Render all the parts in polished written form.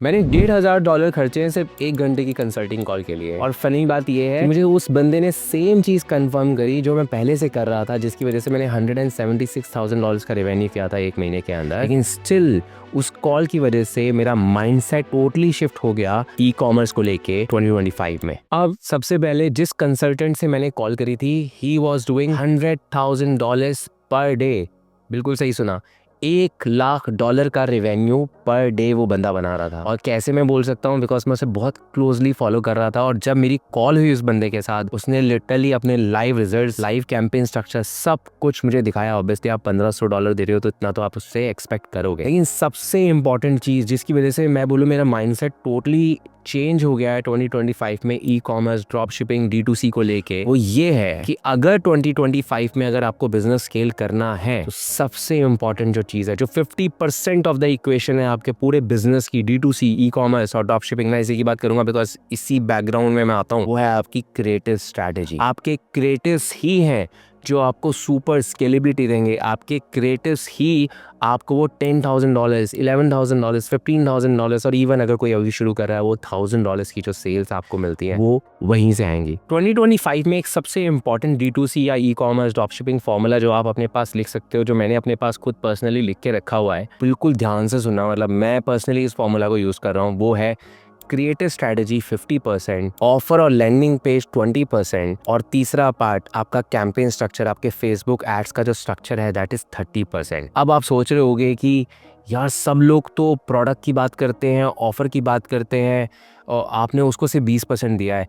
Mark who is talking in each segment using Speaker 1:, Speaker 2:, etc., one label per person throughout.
Speaker 1: मैंने $1,500 खर्चे हैं सिर्फ 1 घंटे की कंसल्टिंग कॉल के लिए। और फनी बात यह है कि मुझे उस बंदे ने सेम चीज़ कंफर्म करी जो मैं पहले से कर रहा था, जिसकी वजह से मैंने $176,000 का रेवेन्यू किया था 1 महीने के अंदर। लेकिन स्टिल उस कॉल की वजह से मेरा माइंडसेट टोटली शिफ्ट हो गया ई कॉमर्स को लेके 2025 में। अब सबसे पहले जिस कंसल्टेंट से मैंने कॉल करी थी, he was doing $100,000 per day. बिल्कुल सही सुना, $1,00,000 का रेवेन्यू पर डे वो बंदा बना रहा था। और कैसे मैं बोल सकता हूँ, बिकॉज मैं उसे बहुत क्लोजली फॉलो कर रहा था। और जब मेरी कॉल हुई उस बंदे के साथ, उसने लिटरली अपने live results, live campaign structure सब कुछ मुझे दिखाया। ऑब्वियसली आप $1,500 दे रहे हो तो इतना तो आप उससे एक्सपेक्ट करोगे। लेकिन सबसे इंपॉर्टेंट चीज जिसकी वजह से मैं बोलूँ मेरा माइंडसेट टोटली चेंज हो गया है 2025 में e commerce, drop shipping, D2C को लेके, वो ये है कि अगर 2025 में अगर आपको बिजनेस स्केल करना है तो सबसे इंपॉर्टेंट जो चीज है, जो 50% ऑफ द इक्वेशन है आपके पूरे बिजनेस की, D2C, ई कॉमर्स और ड्रॉप शिपिंग, मैं इसी की बात करूंगा बिकॉज इसी बैकग्राउंड में मैं आता हूँ, वो है आपकी क्रिएटिव स्ट्रैटेजी। आपके क्रिएटिव्स ही हैं जो आपको सुपर स्केलेबिलिटी देंगे। आपके क्रिएटिव्स ही आपको वो $10,000, $11,000, $15,000 और इवन अगर कोई अभी शुरू कर रहा है वो $1,000 की जो सेल्स आपको मिलती है वो वहीं से आएंगी। 2025 में एक सबसे इंपॉर्टेंट D2C या e commerce drop shipping formula जो आप अपने पास लिख सकते हो, जो मैंने अपने पास खुद पर्सनली लिख के रखा हुआ है, बिल्कुल ध्यान से सुनना, मतलब मैं पर्सनली इस फॉर्मूला को यूज कर रहा हूँ, वो है क्रिएटिव स्ट्रैटेजी 50%, ऑफर और लैंडिंग पेज 20% और तीसरा पार्ट आपका कैंपेन स्ट्रक्चर, आपके फेसबुक एड्स का जो स्ट्रक्चर है, दैट इज 30%। अब आप सोच रहे होगे कि यार सब लोग तो प्रोडक्ट की बात करते हैं, ऑफर की बात करते हैं, और आपने उसको सिर्फ 20% दिया है।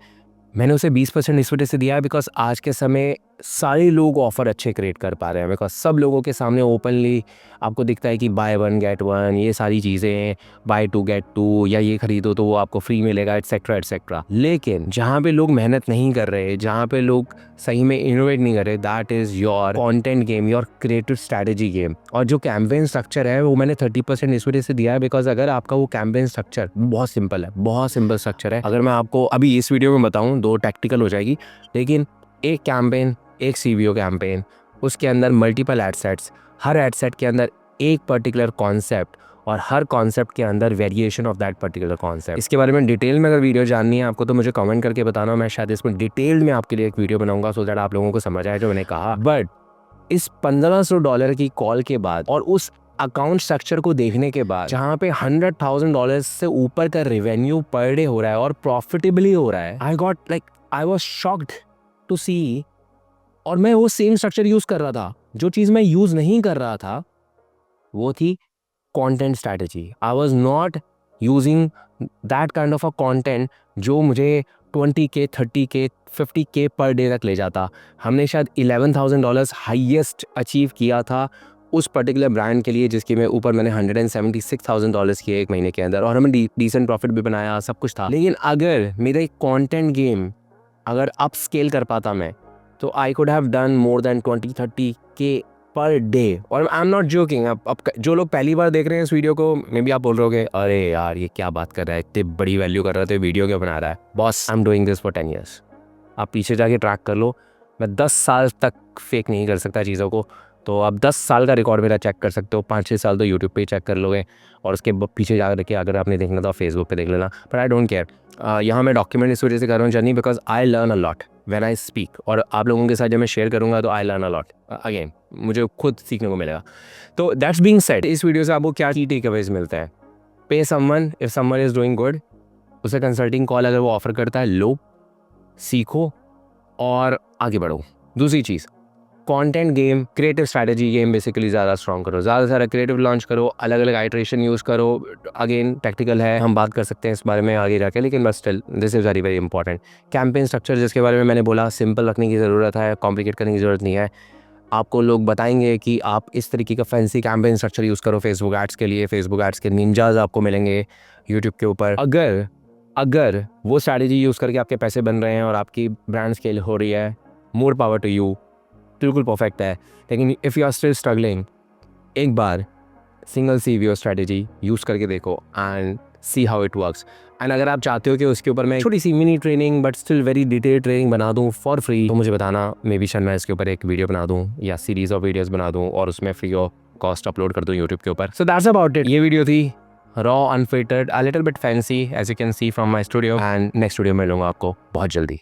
Speaker 1: मैंने उसे 20% इस वजह से दिया है बिकॉज आज के समय सारे लोग ऑफर अच्छे क्रिएट कर पा रहे हैं, बिकॉज सब लोगों के सामने ओपनली आपको दिखता है कि बाय 1 गेट 1, ये सारी चीज़ें, बाय 2 गेट 2, या ये खरीदो तो वो आपको फ्री मिलेगा, एटसेट्रा एटसेट्रा। लेकिन जहाँ पे लोग मेहनत नहीं कर रहे, जहाँ पे लोग सही में इनोवेट नहीं कर रहे, that is your content game, your creative strategy game. और जो कैंपेन स्ट्रक्चर है वो मैंने 30% इस वजह से दिया है बिकॉज अगर आपका वो कैंपेन स्ट्रक्चर बहुत सिंपल है, बहुत सिंपल स्ट्रक्चर है। अगर मैं आपको अभी इस वीडियो में बताऊँ, दो टैक्टिकल हो जाएगी, लेकिन एक कैंपेन, एक CBO कैंपेन, उसके अंदर मल्टीपल एडसेट्स, हर एडसेट के अंदर एक पर्टिकुलर कॉन्सेप्ट और हर कॉन्सेप्ट के अंदर variation of that particular concept. इसके बारे में डिटेल में अगर वीडियो जाननी है आपको तो मुझे कमेंट करके बताना, मैं शायद इसमें डिटेल में आपके लिए एक वीडियो बनाऊंगा सो दैट आप लोगों को समझ आए जो मैंने कहा। बट इस $1,500 की कॉल के बाद और उस अकाउंट स्ट्रक्चर को देखने के बाद, जहाँ पे $100,000 से ऊपर का रेवेन्यू पर डे हो रहा है और प्रॉफिटेबली हो रहा है, आई वॉज शॉक्ड टू सी। और मैं वो सेम स्ट्रक्चर यूज कर रहा था। जो चीज मैं यूज नहीं कर रहा था वो थी content strategy. I was not using that kind of a content जो मुझे 20K, 30K, 50K per day तक ले जाता। हमने शायद $11,000 हाईएस्ट अचीव किया था उस पर्टिकुलर ब्रांड के लिए, जिसके में ऊपर मैंने $176,000 किए 1 महीने के अंदर, और हमें डिसेंट प्रॉफिट भी बनाया, सब कुछ था। लेकिन अगर मेरा एक कंटेंट गेम अगर अप स्केल कर पाता मैं, तो I could have done more than 20-30K per day. और आई एम नॉट जोकिंग। अब जो लोग पहली बार देख रहे हैं इस वीडियो को, मे बी आप बोल रहे होगे अरे यार ये क्या बात कर रहा है, इतनी बड़ी वैल्यू कर रहा है तो वीडियो क्यों बना रहा है। Boss, I am doing this for 10 years। आप पीछे जाके ट्रैक कर लो, मैं 10 साल तक फेक नहीं कर सकता चीज़ों को, तो आप 10 साल का रिकॉर्ड मेरा चेक कर सकते हो। 5-6 साल तो यूट्यूब पे ही चेक कर लोगे, और उसके पीछे जा करके अगर आपने देखना तो फेसबुक पे देख लेना, पर आई डोंट केयर। यहाँ मैं डॉक्यूमेंट इस वजह से कर रहा हूँ journey because I learn a lot when I speak, और आप लोगों के साथ जब मैं शेयर करूँगा तो I learn a lot again, मुझे खुद सीखने को मिलेगा। तो दैट्स बीइंग सेड, इस वीडियो से आपको क्या की टेकअवेज मिलता है? पे someone if someone is doing good, उसे कंसल्टिंग कॉल अगर वो ऑफर करता है, लो, सीखो और आगे बढ़ो। दूसरी चीज़, content game, creative strategy game basically ज़्यादा स्ट्रॉन्ग करो, ज़्यादा सारा क्रिएटिव लॉन्च करो, अलग अलग आइट्रेशन यूज़ करो। अगेन टैक्टिकल है, हम बात कर सकते हैं इस बारे में आगे जाके, लेकिन बस still this is very very important. Campaign structure जिसके बारे में मैंने बोला, सिंपल रखने की ज़रूरत है, कॉम्प्लिकेट करने की ज़रूरत नहीं है। आपको लोग बताएंगे कि आप इस तरीके का फैंसी कैंपेन स्ट्रक्चर यूज़ करो फेसबुक एड्स के लिए। फेसबुक एड्स के निंजाज आपको मिलेंगे यूट्यूब के ऊपर। अगर वो स्ट्रैटेजी यूज़ करके आपके पैसे बन रहे हैं और आपकी ब्रांड स्केल हो रही है, मोर पावर टू यू, बिल्कुल परफेक्ट है। लेकिन if you are still struggling, एक बार सिंगल CBO स्ट्रैटेजी यूज़ करके देखो and see how it works. And अगर आप चाहते हो कि उसके ऊपर मैं छोटी सी mini training but still very detail training बना दूँ फॉर फ्री, तो मुझे बताना, मे बी शायद मैं इसके ऊपर एक वीडियो बना दूँ या सीरीज ऑफ वीडियोस बना दूँ और उसमें फ्री ऑफ कॉस्ट अपलोड कर दूँ यूट्यूब के ऊपर। So that's about it. ये वीडियो थी raw unfiltered, a little bit fancy as you can see from my studio. And next video में मिलूंगा आपको बहुत जल्दी।